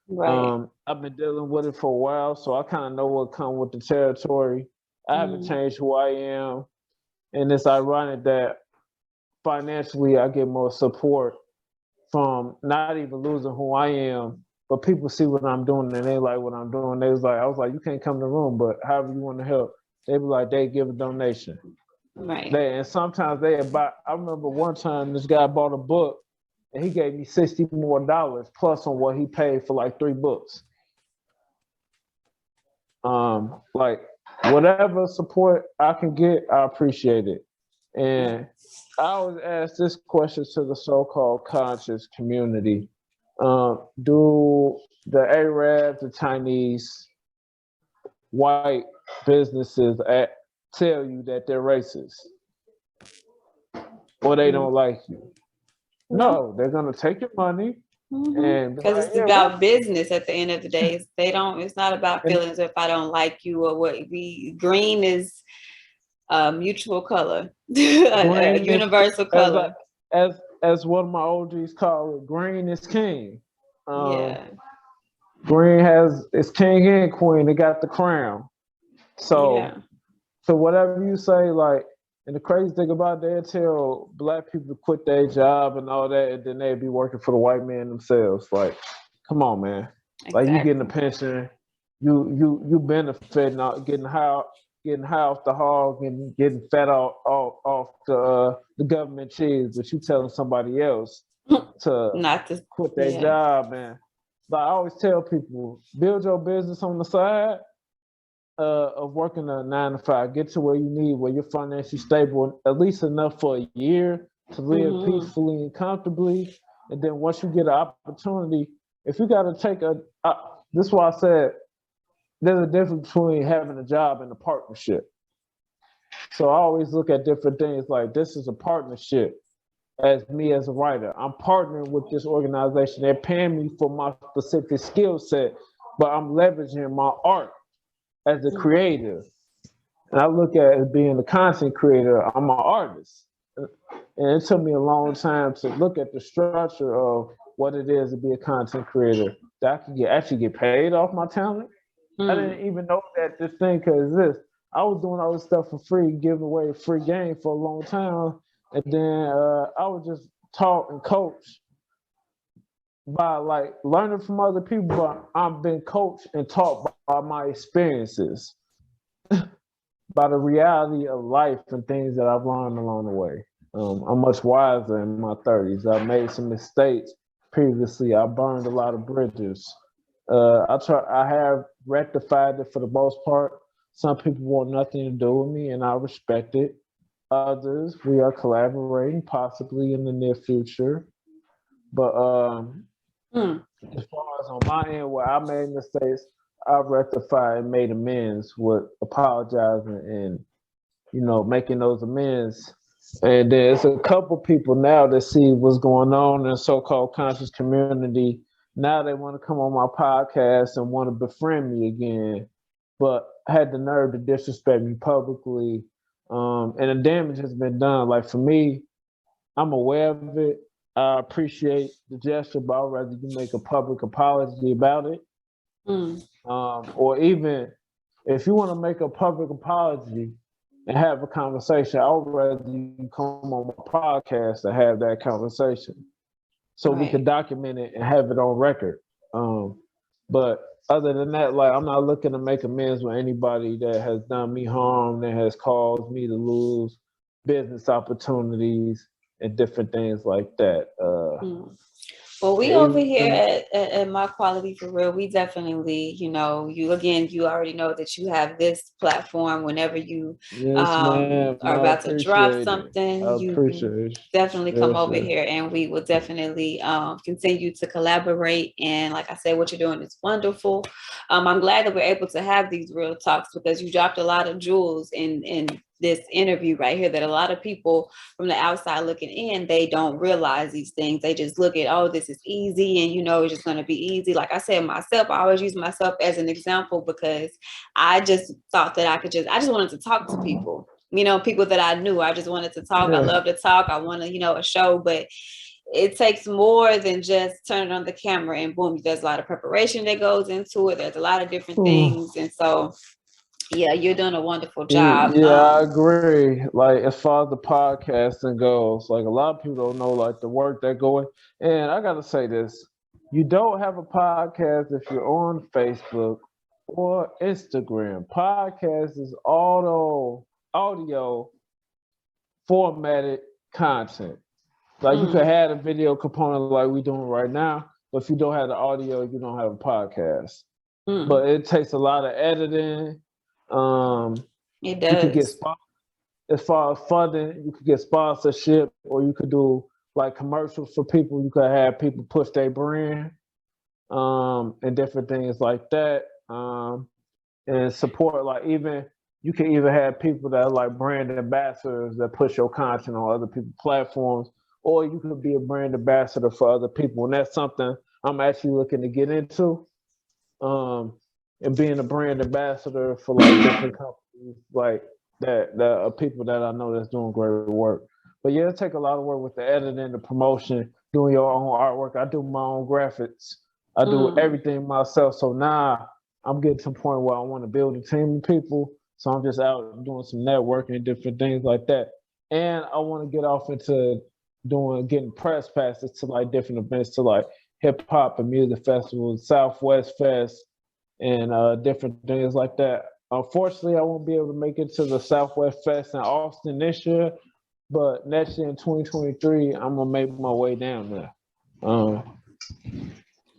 Right. I've been dealing with it for a while, so I kind of know what comes with the territory. I haven't changed who I am. And it's ironic that financially I get more support from not even losing who I am, but people see what I'm doing and they like what I'm doing. I was like, you can't come to the room, but however you want to help, they be like, they give a donation. Right. And sometimes I remember one time this guy bought a book and he gave me $60 more plus on what he paid for like 3 books. Like whatever support I can get, I appreciate it. And I always ask this question to the so-called conscious community. Do the Arabs, the Chinese, white businesses tell you that they're racist or they don't like you. No, they're gonna take your money and be Because like, it's yeah, about business at the end of the day. It's not about feelings if I don't like you or what. Green is a mutual color, a green is universal as color. as one of my OGs call it, green is king. Yeah. Green has it's king and queen. They got the crown. Yeah. So whatever you say, like, and the crazy thing about it, they'll tell black people to quit their job and all that, and then they'd be working for the white man themselves. Like, come on, man. Like you getting a Exactly. pension, you benefiting out getting high off the hog and getting fat off the government cheese, but you telling somebody else to Not to, quit their yeah. job. And like I always tell people, build your business on the side of working a 9 to 5. Get to where you need, where you're financially stable, at least enough for a year to live peacefully and comfortably. And then once you get an opportunity, if you got to take this is why I said there's a difference between having a job and a partnership. So I always look at different things like this is a partnership. As me as a writer, I'm partnering with this organization. They're paying me for my specific skill set, but I'm leveraging my art as a creator. And I look at it as being a content creator. I'm an artist. And it took me a long time to look at the structure of what it is to be a content creator. That I could actually get paid off my talent. I didn't even know that this thing could exist. I was doing all this stuff for free, giving away free game for a long time. And then I was just taught and coached by like learning from other people, but I've been coached and taught by my experiences, by the reality of life and things that I've learned along the way. I'm much wiser in my 30s. I've made some mistakes previously. I burned a lot of bridges. I have rectified it for the most part. Some people want nothing to do with me, and I respect it. Others, we are collaborating, possibly in the near future. But as far as on my end, where I made mistakes, I rectified and made amends with apologizing and making those amends. And there's a couple people now that see what's going on in the so-called conscious community. Now they want to come on my podcast and want to befriend me again, but had the nerve to disrespect me publicly. And the damage has been done. Like for me, I'm aware of it. I appreciate the gesture, but I'd rather you make a public apology about it. Or even if you want to make a public apology and have a conversation, I would rather you come on my podcast to have that conversation so we can document it and have it on record. But other than that, like I'm not looking to make amends with anybody that has done me harm, that has caused me to lose business opportunities and different things like that. Well, we over here at My Quality for Real, we definitely, you already know that you have this platform whenever you are about to drop something, you can definitely come over here and we will definitely continue to collaborate. And like I said, what you're doing is wonderful. I'm glad that we're able to have these real talks because you dropped a lot of jewels in this interview right here that a lot of people from the outside looking in, they don't realize these things. They just look at, oh, this is easy and it's just going to be easy. Like I said, myself, I always use myself as an example because I just thought that I just wanted to talk to people, people that I knew. I just wanted to talk. I love to talk. I want to, a show, but it takes more than just turning on the camera and boom, there's a lot of preparation that goes into it. There's a lot of different things. And so yeah, you're doing a wonderful job. Yeah, I agree. Like as far as the podcasting goes, like a lot of people don't know like the work that going. And I gotta say this: you don't have a podcast if you're on Facebook or Instagram. Podcast is audio formatted content. Like you could have a video component like we're doing right now, but if you don't have the audio, you don't have a podcast. But it takes a lot of editing. It does. You could get as far as funding, you could get sponsorship, or you could do like commercials for people. You could have people push their brand, and different things like that, and support. Like even you can either have people that are like brand ambassadors that push your content on other people's platforms, or you could be a brand ambassador for other people. And that's something I'm actually looking to get into. And being a brand ambassador for like different companies, like that are people that I know that's doing great work. But yeah, it take a lot of work with the editing, the promotion, doing your own artwork. I do my own graphics. I do everything myself. So now I'm getting to the point where I want to build a team of people. So I'm just out doing some networking and different things like that. And I want to get off into getting press passes to like different events, to like hip hop and music festivals, Southwest Fest, and different things like that. Unfortunately, I won't be able to make it to the Southwest Fest in Austin this year, but next year in 2023, I'm gonna make my way down there. Well,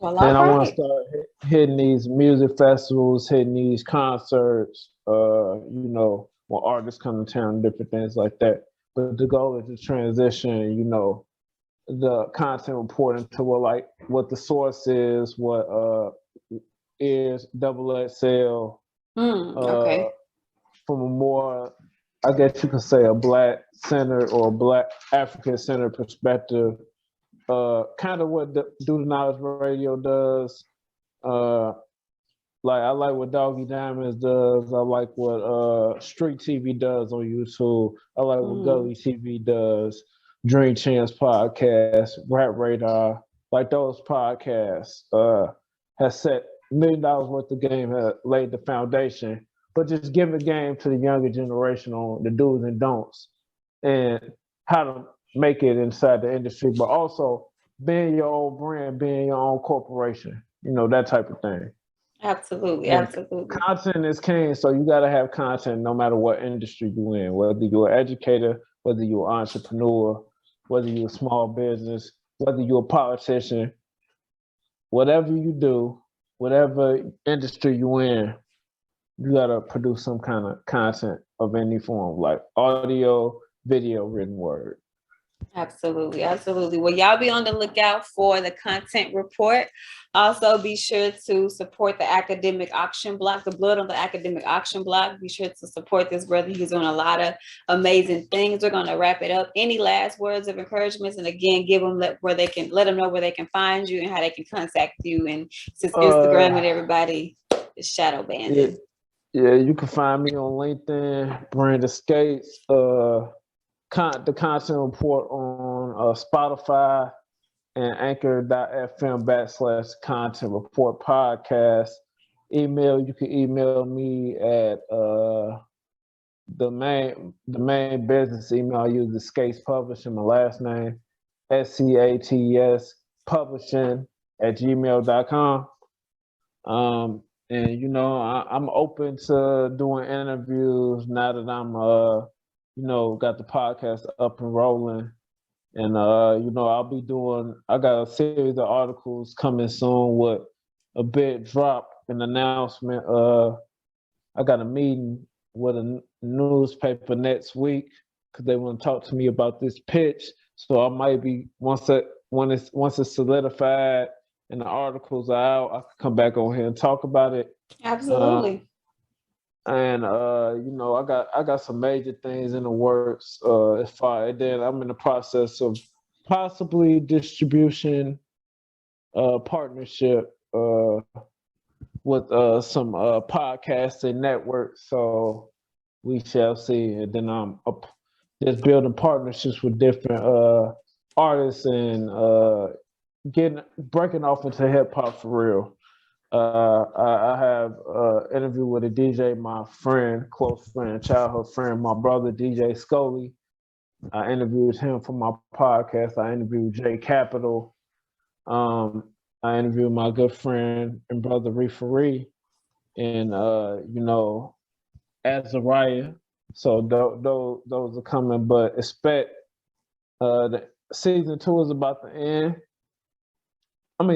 all And I want to right. start hitting these music festivals, hitting these concerts. When artists come to town, different things like that. But the goal is to transition, the content reporting to what the source is, what is double XL, Okay. from a more, I guess you could say, a black centered or black African centered perspective. Kind of what Do the Knowledge Radio does. I like what Doggy Diamonds does. I like what Street TV does on YouTube. I like what Gully TV does. Dream Chance podcast, Rap Radar, like those podcasts has set $1 million worth of game, has laid the foundation. But just giving game to the younger generation on the do's and don'ts and how to make it inside the industry, but also being your own brand, being your own corporation, that type of thing. Absolutely. And Absolutely. content is king, so you got to have content no matter what industry you're in, whether you're an educator, whether you're an entrepreneur, whether you're a small business, whether you're a politician, whatever you do, whatever industry you're in, you got to produce some kind of content of any form, like audio, video, written word. Absolutely, absolutely. Well, y'all be on the lookout for the content report. Also, be sure to support the academic auction block, the Blood on the Academic Auction Block. Be sure to support this brother. He's doing a lot of amazing things. We're going to wrap it up. Any last words of encouragement? And again, give them where they can let them know where they can find you and how they can contact you. And since Instagram and everybody is shadow banding. Yeah, you can find me on LinkedIn, Brandon Scates. The content report on Spotify and anchor.fm/content report podcast. You can email me at the main business email I use is Scates Publishing, my last name, SCATS Publishing @gmail.com. And I'm open to doing interviews now that I'm got the podcast up and rolling. And I got a series of articles coming soon with a big drop, an announcement. I got a meeting with a newspaper next week because they want to talk to me about this pitch. So I might be once it's solidified and the articles are out, I can come back on here and talk about it. Absolutely. I got some major things in the works. As far as then, I'm in the process of possibly distribution partnership with some podcasting networks. So we shall see. And then I'm just building partnerships with different artists and breaking off into hip hop for real. I have an interview with a DJ, my friend, close friend, childhood friend, my brother, DJ Scully. I interviewed him for my podcast. I interviewed Jay Capital. I interviewed my good friend and brother, Referee, and, Azariah. So those are coming, but expect the season 2 is about to end.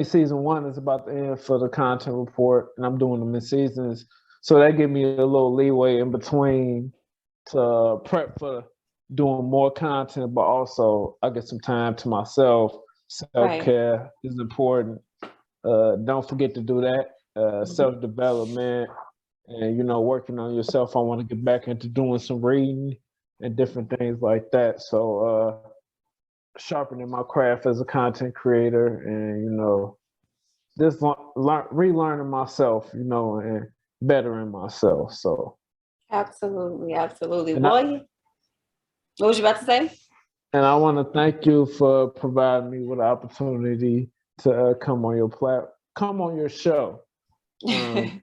Season 1 is about to end for the content report, and I'm doing them in seasons. So that gives me a little leeway in between to prep for doing more content, but also I get some time to myself. Self-care is important. Don't forget to do that. Self-development and working on yourself. I want to get back into doing some reading and different things like that. So sharpening my craft as a content creator, and just relearning myself, and bettering myself. So Absolutely, absolutely. and I, Boy, what was you about to say? and I want to thank you for providing me with the opportunity to come on your show. You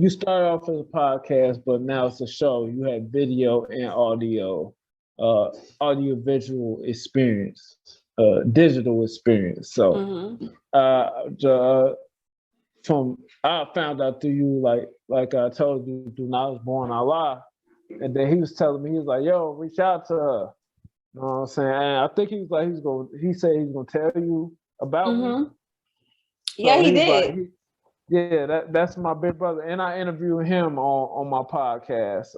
start off as a podcast, but now it's a show. You have video and audio visual experience, digital experience. So Mm-hmm. I found out through you, like I told you, through Knowledge Born Allah, and then he was telling me, he was like, "Yo, reach out to her." You know what I'm saying? And I think he said he's gonna tell you about me. Mm-hmm. Yeah, So he he's like, did. that's my big brother, and I interviewed him on my podcast.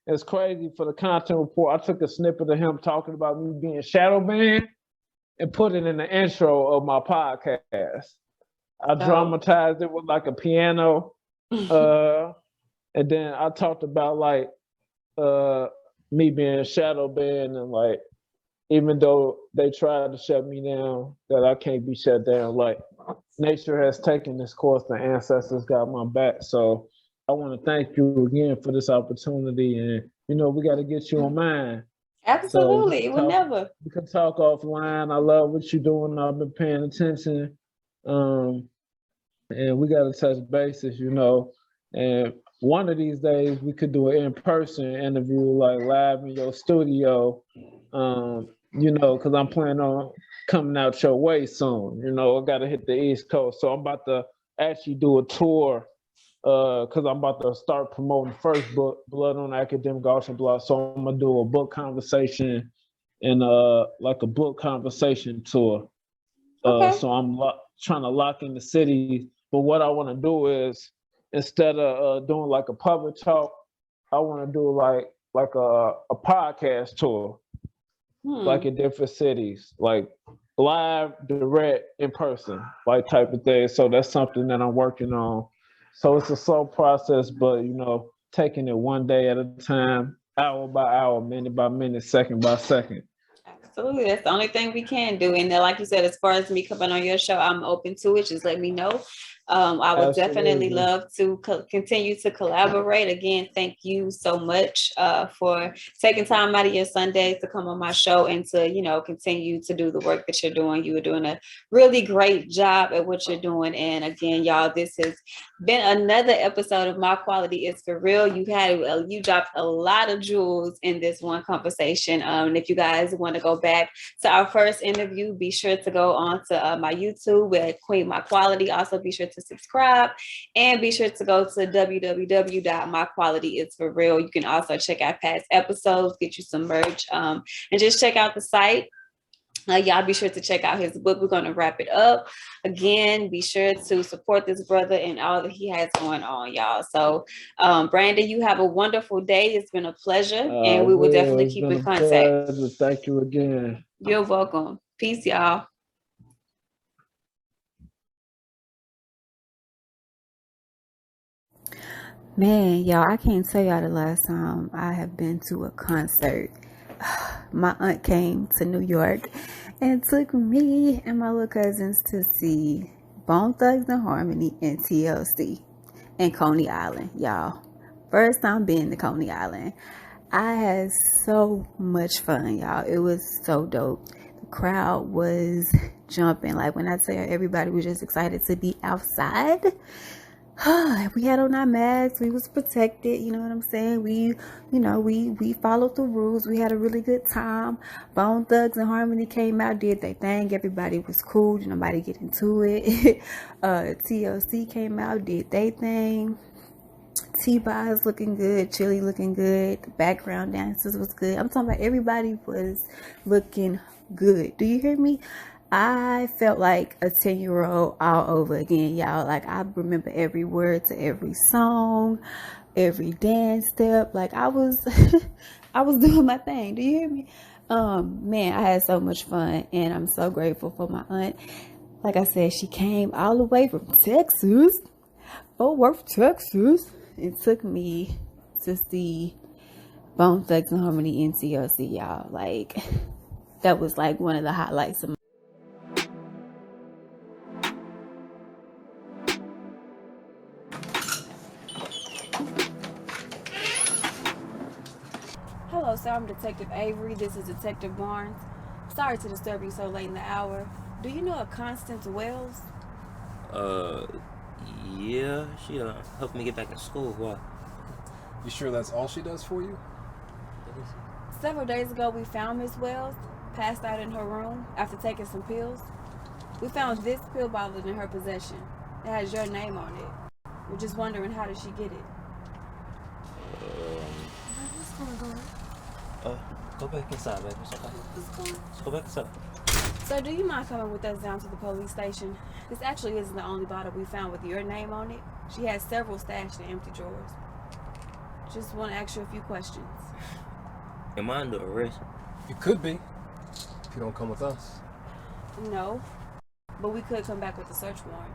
It's crazy for the content report. I took a snippet of him talking about me being shadow banned and put it in the intro of my podcast. I dramatized it with like a piano, and then I talked about like me being shadow banned, and like even though they tried to shut me down, that I can't be shut down. Like nature has taken this course, the ancestors got my back. So I want to thank you again for this opportunity, and we got to get you on mine. Absolutely, So it will never. we can talk offline. I love what you're doing. I've been paying attention, and we got to touch bases, and one of these days we could do an in-person interview, like live in your studio, because I'm planning on coming out your way soon. I got to hit the East Coast, so I'm about to actually do a tour, because I'm about to start promoting the first book, Blood on Academic Auction Block. So I'm gonna do a book conversation and like a book conversation tour. Okay. So I'm trying to lock in the city. But what I want to do is, instead of doing like a public talk, I want to do like a podcast tour, like in different cities, like live, direct, in person, like type of thing. So that's something that I'm working on. So it's a slow process, but taking it one day at a time, hour by hour, minute by minute, second by second. Absolutely. That's the only thing we can do. And then, like you said, as far as me coming on your show, I'm open to it. Just let me know. I would definitely love to continue to collaborate. Again, thank you so much for taking time out of your Sundays to come on my show and to, continue to do the work that you're doing. You are doing a really great job at what you're doing. And again, y'all, this has been another episode of My Quality is for Real. You dropped a lot of jewels in this one conversation. And if you guys want to go back to our first interview, be sure to go on to my YouTube at Queen My Quality. Also, be sure to subscribe and be sure to go to www.myqualityisforreal. You can also check out past episodes, get you some merch, and just check out the site. Y'all be sure to check out his book. We're going to wrap it up. Again, be sure to support this brother and all that he has going on, y'all. So, Brandon, you have a wonderful day. It's been a pleasure, and we will definitely keep in contact. Thank you again. You're welcome. Peace, y'all. Man, y'all, I can't tell y'all the last time I have been to a concert. My aunt came to New York and took me and my little cousins to see Bone Thugs-n-Harmony and TLC in Coney Island, y'all. First time being to Coney Island. I had so much fun, y'all. It was so dope. The crowd was jumping. Like when I tell you, everybody was just excited to be outside. We had on our masks. We was protected. You know what I'm saying? We followed the rules. We had a really good time. Bone Thugs-n-Harmony came out, did their thing. Everybody was cool. Nobody get into it. TLC came out, did their thing. T-Boz looking good. Chili looking good. The background dancers was good. I'm talking about everybody was looking good. Do you hear me? I felt like a 10-year-old all over again, y'all. Like, I remember every word to every song, every dance step. Like, I was doing my thing. Do you hear me? Man, I had so much fun, and I'm so grateful for my aunt. Like I said, she came all the way from Texas Fort Worth, Texas. It took me to see Bone Thugs and Harmony in TLC, y'all. Like, that was like one of the highlights of my. Hello, sir. I'm Detective Avery. This is Detective Barnes. Sorry to disturb you so late in the hour. Do you know a Constance Wells? Yeah, she helped me get back in school. Why? You sure that's all she does for you? Several days ago, we found Miss Wells passed out in her room after taking some pills. We found this pill bottle in her possession. It has your name on it. We're just wondering, how did she get it? What's going on? Go back inside, baby. It's okay. What's going on? Let's go back inside. So, do you mind coming with us down to the police station? This actually isn't the only bottle we found with your name on it. She has several stashed in empty drawers. Just want to ask you a few questions. Am I under arrest? You could be, if you don't come with us. No, but we could come back with a search warrant.